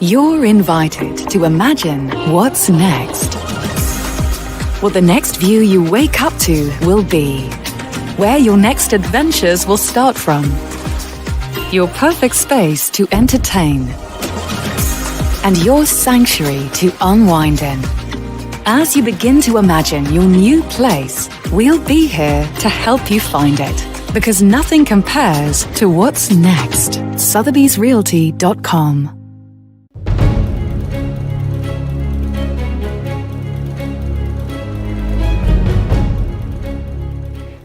You're invited to imagine what's next. What the next view you wake up to will be. Where your next adventures will start from. Your perfect space to entertain. And your sanctuary to unwind in. As you begin to imagine your new place, we'll be here to help you find it. Because nothing compares to what's next. Sotheby'srealty.com.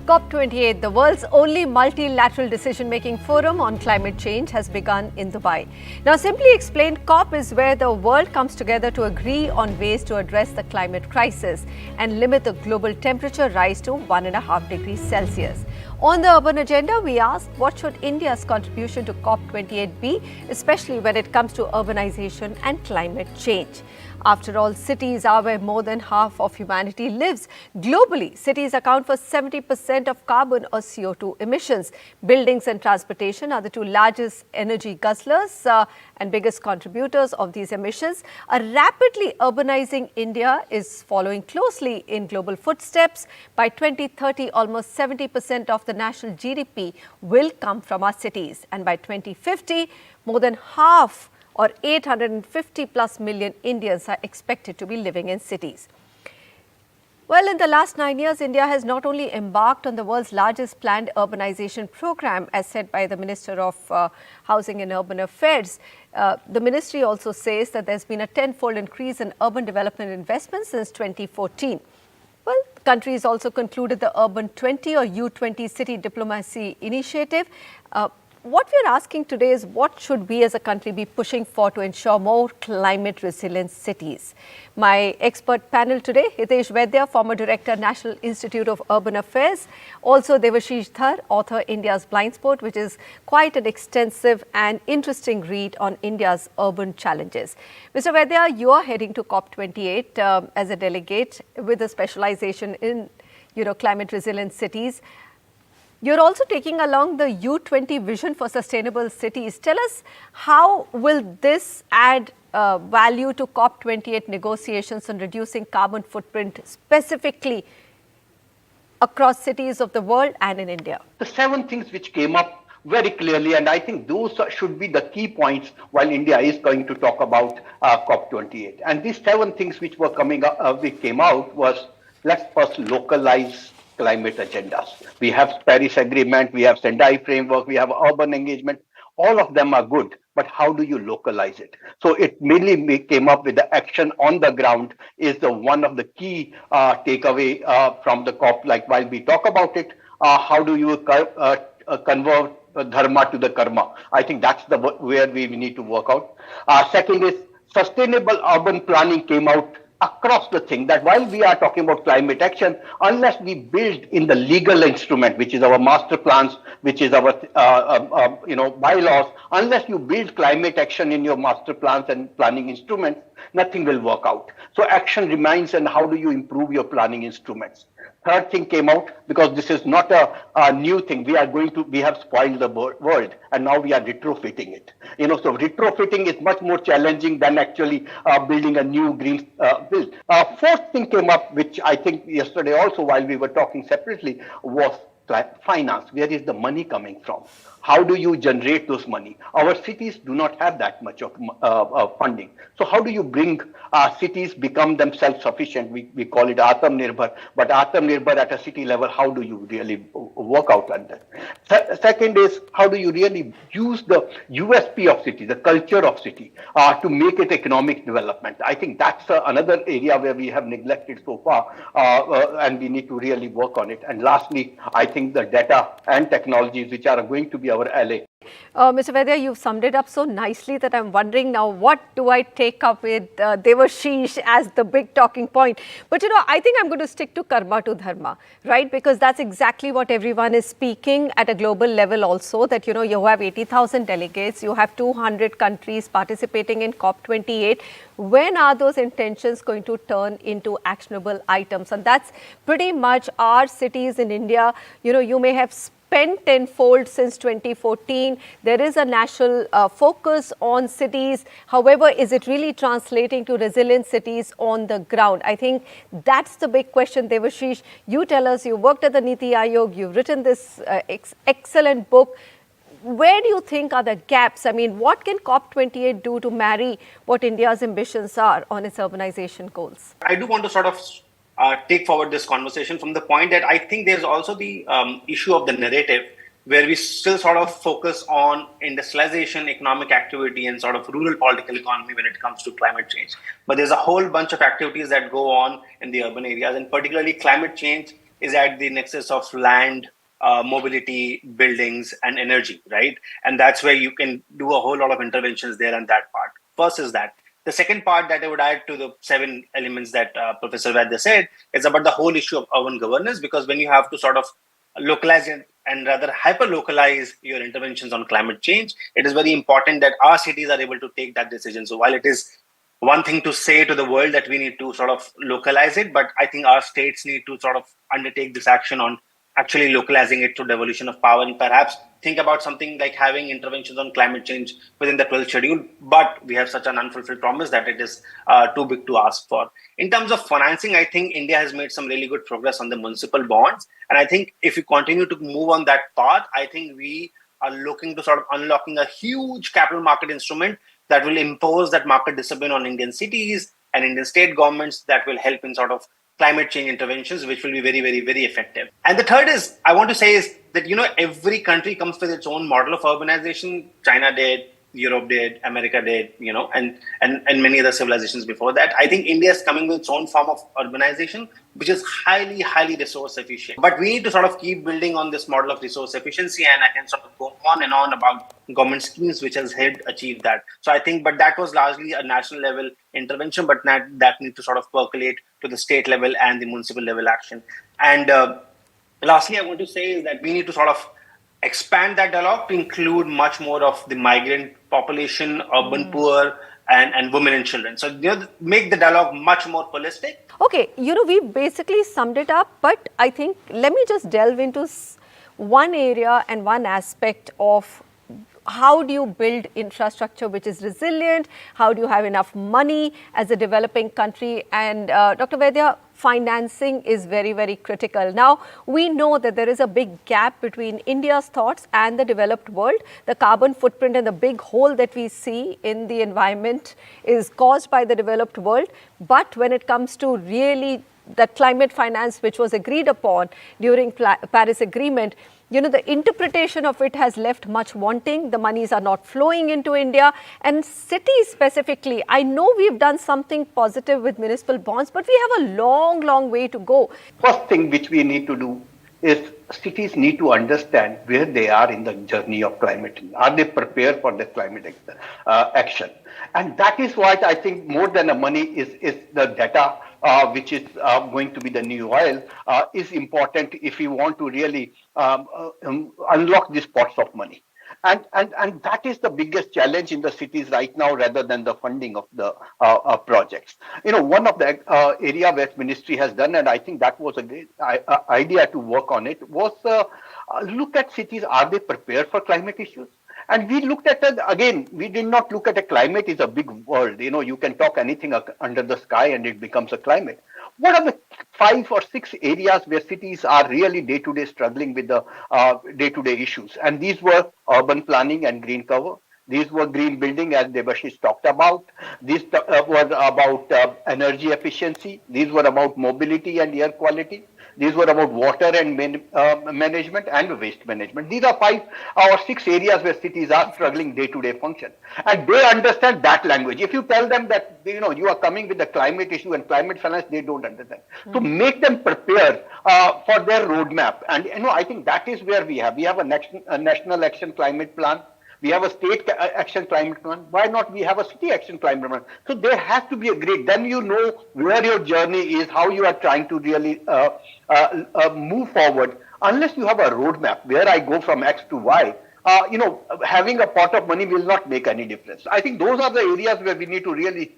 COP28, the world's only multilateral decision-making forum on climate change, has begun in Dubai. Now, simply explained, COP is where the world comes together to agree on ways to address the climate crisis and limit the global temperature rise to 1.5 degrees Celsius. On the urban agenda, we asked what should India's contribution to COP28 be, especially when it comes to urbanization and climate change. After all, cities are where more than half of humanity lives. Globally, cities account for 70% of carbon or CO2 emissions. Buildings and transportation are the two largest energy guzzlers and biggest contributors of these emissions. A rapidly urbanizing India is following closely in global footsteps. By 2030, almost 70% of the national GDP will come from our cities. And by 2050, more than half or 850 plus million Indians are expected to be living in cities. Well, in the last 9 years, India has not only embarked on the world's largest planned urbanization program, as said by the Minister of Housing and Urban Affairs. The ministry also says that there's been a tenfold increase in urban development investments since 2014. Well, the country has also concluded the Urban 20 or U20 City Diplomacy Initiative. What we're asking today is what should we as a country be pushing for to ensure more climate resilient cities? My expert panel today, Hitesh Vaidya, former Director, National Institute of Urban Affairs. Also Devashish Dhar, author India's Blind Spot, which is quite an extensive and interesting read on India's urban challenges. Mr. Vaidya, you are heading to COP28 as a delegate with a specialization in climate resilient cities. You're also taking along the U20 vision for sustainable cities. Tell us, how will this add value to COP28 negotiations on reducing carbon footprint specifically across cities of the world and in India? The 7 things which came up very clearly, and I think those should be the key points while India is going to talk about COP28. And these 7 things which were which came out was, let's first localize climate agendas. We have Paris Agreement, we have Sendai Framework, we have urban engagement. All of them are good, but how do you localize it? So it mainly came up with the action on the ground is the one of the key takeaway from the COP. Like while we talk about it, how do you convert dharma to the karma? I think that's where we need to work out. Second is sustainable urban planning came out across the thing, that while we are talking about climate action, unless we build in the legal instrument, which is our master plans, which is our bylaws, unless you build climate action in your master plans and planning instruments, nothing will work out. So action remains, and how do you improve your planning instruments? Third thing came out, because this is not a new thing. We have spoiled the world, and now we are retrofitting it. So retrofitting is much more challenging than actually building a new green build. Fourth thing came up, which I think yesterday also while we were talking separately, was finance. Where is the money coming from? How do you generate those money? Our cities do not have that much of funding. So how do you bring cities become themselves sufficient? We call it Atmanirbhar, but Atmanirbhar at a city level, how do you really work out on that? Second is, how do you really use the USP of city, the culture of city, to make it economic development? I think that's another area where we have neglected so far, and we need to really work on it. And lastly, I think the data and technologies which are going to be our ally. Mr. Vaidya, you've summed it up so nicely that I'm wondering now, what do I take up with Devashish as the big talking point? But, I think I'm going to stick to karma to dharma, right? Because that's exactly what everyone is speaking at a global level also, that, you have 80,000 delegates, you have 200 countries participating in COP28. When are those intentions going to turn into actionable items? And that's pretty much our cities in India. You may have spent tenfold since 2014. There is a national focus on cities. However, is it really translating to resilient cities on the ground? I think that's the big question. Devashish, you tell us, you worked at the Niti Aayog, you've written this excellent book. Where do you think are the gaps? I mean, what can COP28 do to marry what India's ambitions are on its urbanization goals? I do want to sort of take forward this conversation from the point that I think there's also the issue of the narrative where we still sort of focus on industrialization, economic activity, and sort of rural political economy when it comes to climate change. But there's a whole bunch of activities that go on in the urban areas, and particularly climate change is at the nexus of land, mobility, buildings, and energy, right? And that's where you can do a whole lot of interventions there on that part. First is that. The second part that I would add to the 7 elements that Professor Vaidya said is about the whole issue of urban governance, because when you have to sort of localize and rather hyper-localize your interventions on climate change, it is very important that our cities are able to take that decision. So while it is one thing to say to the world that we need to sort of localize it, but I think our states need to sort of undertake this action on actually localizing it to devolution of power, and perhaps think about something like having interventions on climate change within the 12th schedule. But we have such an unfulfilled promise that it is too big to ask for. In terms of financing, I think India has made some really good progress on the municipal bonds. And I think if we continue to move on that path, I think we are looking to sort of unlocking a huge capital market instrument that will impose that market discipline on Indian cities and Indian state governments that will help in sort of climate change interventions, which will be very, very, very effective. And the third is, I want to say is that, every country comes with its own model of urbanization. China did, Europe did, America did, and many other civilizations before that. I think India is coming with its own form of urbanization, which is highly, highly resource efficient. But we need to sort of keep building on this model of resource efficiency, and I can sort of go on and on about government schemes which has helped achieve that. So I think, but that was largely a national level intervention, but that need to sort of percolate to the state level and the municipal level action. And lastly, I want to say is that we need to sort of expand that dialogue to include much more of the migrant population, urban poor, and women and children. So make the dialogue much more holistic. Okay, we basically summed it up, but I think let me just delve into one area and one aspect of how do you build infrastructure which is resilient? How do you have enough money as a developing country? And Dr. Vaidya, financing is very, very critical. Now, we know that there is a big gap between India's thoughts and the developed world. The carbon footprint and the big hole that we see in the environment is caused by the developed world. But when it comes to really the climate finance which was agreed upon during Paris Agreement, the interpretation of it has left much wanting. The monies are not flowing into India. And cities specifically, I know we've done something positive with municipal bonds, but we have a long, long way to go. First thing which we need to do is cities need to understand where they are in the journey of climate. Are they prepared for the climate action? And that is what I think more than the money is the data, which is going to be the new oil, is important if we want to really unlock these pots of money. And that is the biggest challenge in the cities right now, rather than the funding of the projects. One of the area where ministry has done, and I think that was a great idea to work on it, was look at cities. Are they prepared for climate issues? And we looked at it again. We did not look at a climate is a big world. You can talk anything under the sky and it becomes a climate. What are the 5 or 6 areas where cities are really day-to-day struggling with the day-to-day issues? And these were urban planning and green cover. These were green building, as Devashish talked about. These were about energy efficiency. These were about mobility and air quality. These were about water and management and waste management. These are 5 or 6 areas where cities are struggling day-to-day function. And they understand that language. If you tell them that, you are coming with the climate issue and climate finance, they don't understand. So make them prepare for their roadmap. And, I think that is where we have. We have a national action climate plan. We have a state action climate plan. Why not we have a city action climate plan? So there has to be a grid. Then you know where your journey is, how you are trying to really move forward. Unless you have a roadmap where I go from X to Y, having a pot of money will not make any difference. I think those are the areas where we need to really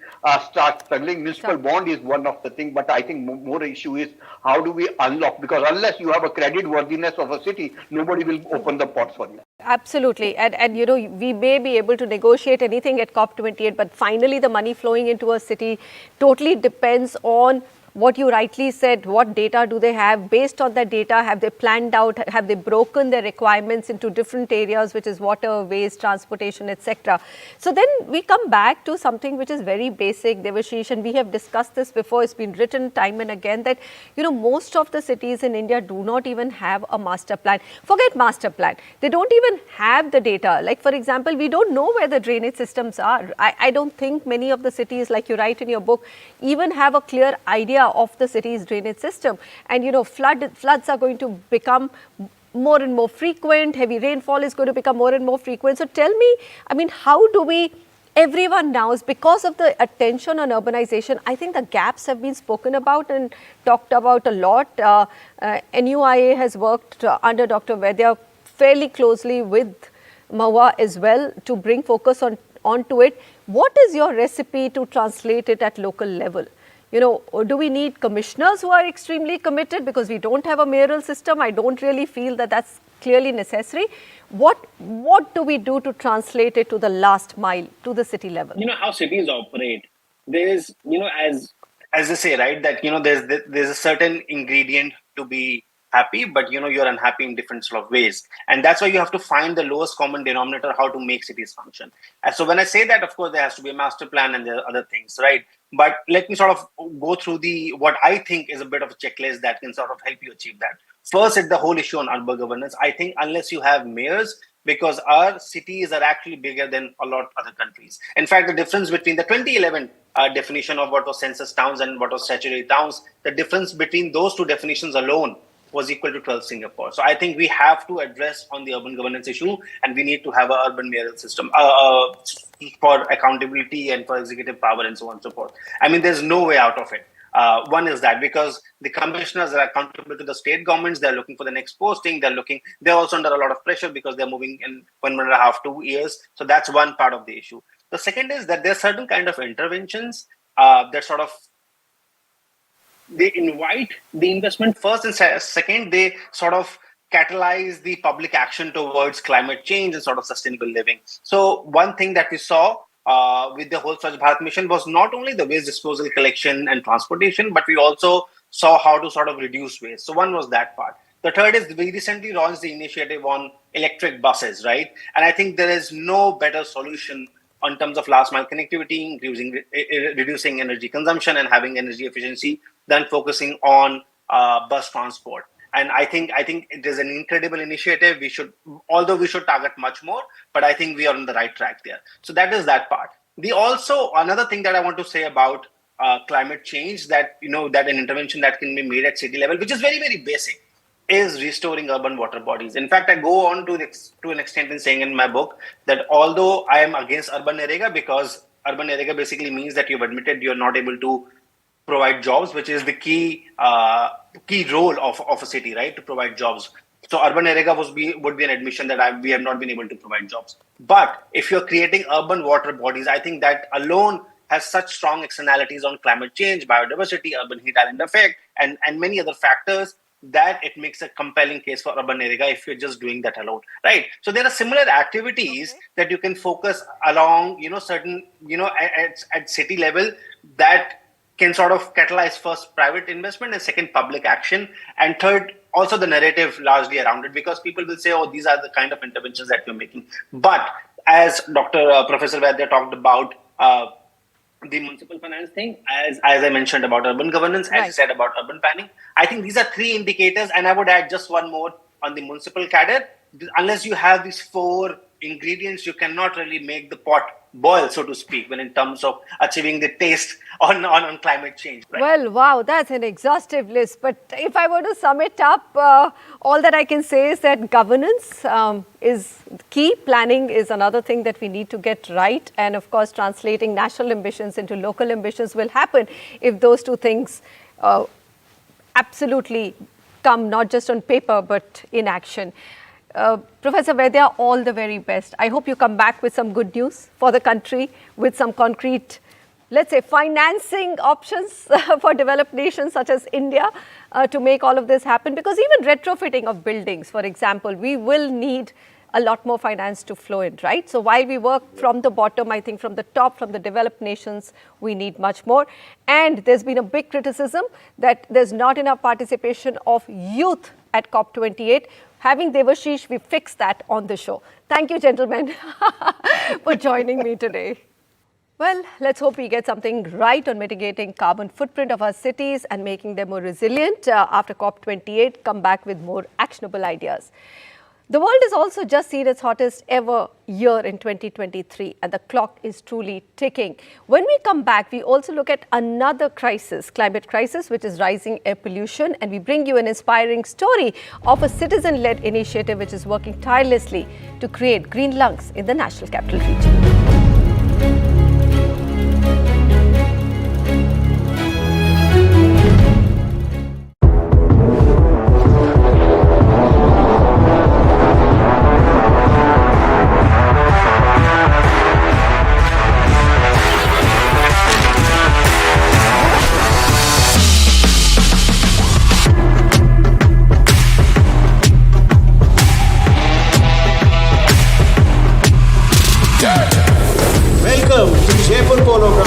start struggling. Municipal bond is one of the things, but I think more issue is how do we unlock, because unless you have a credit worthiness of a city, nobody will open the pots for you. Absolutely. And we may be able to negotiate anything at COP28, but finally the money flowing into a city totally depends on what you rightly said. What data do they have? Based on that data, have they planned out, have they broken their requirements into different areas, which is water, waste, transportation, etc. So then we come back to something which is very basic, Devashish, and we have discussed this before. It's been written time and again that, most of the cities in India do not even have a master plan. Forget master plan. They don't even have the data. Like, for example, we don't know where the drainage systems are. I don't think many of the cities, like you write in your book, even have a clear idea of the city's drainage system. And floods are going to become more and more frequent. Heavy rainfall is going to become more and more frequent. So tell me, how do we, everyone knows, because of the attention on urbanization, I think the gaps have been spoken about and talked about a lot. NUIA has worked under Dr. Vaidya fairly closely with MAWA as well to bring focus onto it. What is your recipe to translate it at local level? Do we need commissioners who are extremely committed, because we don't have a mayoral system? I don't really feel that that's clearly necessary. What do we do to translate it to the last mile, to the city level? How cities operate. There's, as they say, right, that, there's a certain ingredient to be happy, but you're unhappy in different sort of ways, and that's why you have to find the lowest common denominator, how to make cities function. And so when I say that, of course there has to be a master plan and there are other things, right? But let me sort of go through what I think is a bit of a checklist that can sort of help you achieve that. First, it's the whole issue on urban governance. I think unless you have mayors, because our cities are actually bigger than a lot of other countries. In fact, the difference between the 2011 definition of what was census towns and what was statutory towns, the difference between those two definitions alone was equal to 12 Singapore. So I think we have to address on the urban governance issue, and we need to have an urban mayoral system for accountability and for executive power and so on and so forth. There's no way out of it. One is that because the commissioners are accountable to the state governments, they're looking for the next posting, they're also under a lot of pressure because they're moving in 1.5, 2 years. So that's one part of the issue. The second is that there are certain kind of interventions that sort of, they invite the investment first, and second, they sort of catalyze the public action towards climate change and sort of sustainable living. So one thing that we saw with the whole Swachh Bharat mission was not only the waste disposal, collection and transportation, but we also saw how to sort of reduce waste. So one was that part. The third is we recently launched the initiative on electric buses, right? And I think there is no better solution in terms of last mile connectivity, reducing energy consumption and having energy efficiency than focusing on bus transport. And I think it is an incredible initiative. Although we should target much more, but I think we are on the right track there. So that is that part. Another thing that I want to say about climate change, that that an intervention that can be made at city level, which is very, very basic, is restoring urban water bodies. In fact, I go on to an extent in saying in my book that although I am against urban narega, because urban narega basically means that you've admitted you're not able to provide jobs, which is the key role of a city, right? To provide jobs. So urban narega would be an admission that we have not been able to provide jobs. But if you're creating urban water bodies, I think that alone has such strong externalities on climate change, biodiversity, urban heat island effect, and many other factors, that it makes a compelling case for urban narega if you're just doing that alone, right? So there are similar activities that you can focus along, certain, at city level, that can sort of catalyze first private investment and second public action, and third also the narrative largely around it, because people will say, oh, these are the kind of interventions that you're making. But as Professor Vaidya talked about the municipal finance thing, as I mentioned about urban governance, as I said about urban planning, I think these are three indicators, and I would add just one more on the municipal cadre. Unless you have these four ingredients, you cannot really make the pot boil, so to speak, when in terms of achieving the taste on climate change. Right? Well, wow, that's an exhaustive list. But if I were to sum it up, all that I can say is that governance is key. Planning is another thing that we need to get right. And of course, translating national ambitions into local ambitions will happen if those two things absolutely come not just on paper, but in action. Professor Vaidya, all the very best. I hope you come back with some good news for the country, with some concrete, let's say, financing options for developed nations such as India to make all of this happen. Because even retrofitting of buildings, for example, we will need a lot more finance to flow in, right? So while we work from the bottom, I think from the top, from the developed nations, we need much more. And there's been a big criticism that there's not enough participation of youth at COP28. Having Devashish, we fixed that on the show. Thank you, gentlemen, for joining me today. Well, let's hope we get something right on mitigating carbon footprint of our cities and making them more resilient. After COP28, come back with more actionable ideas. The world has also just seen its hottest ever year in 2023, and the clock is truly ticking. When we come back, we also look at another crisis, climate crisis, which is rising air pollution, and we bring you an inspiring story of a citizen-led initiative which is working tirelessly to create green lungs in the National Capital Region. Welcome to Jaipur Polo Ground.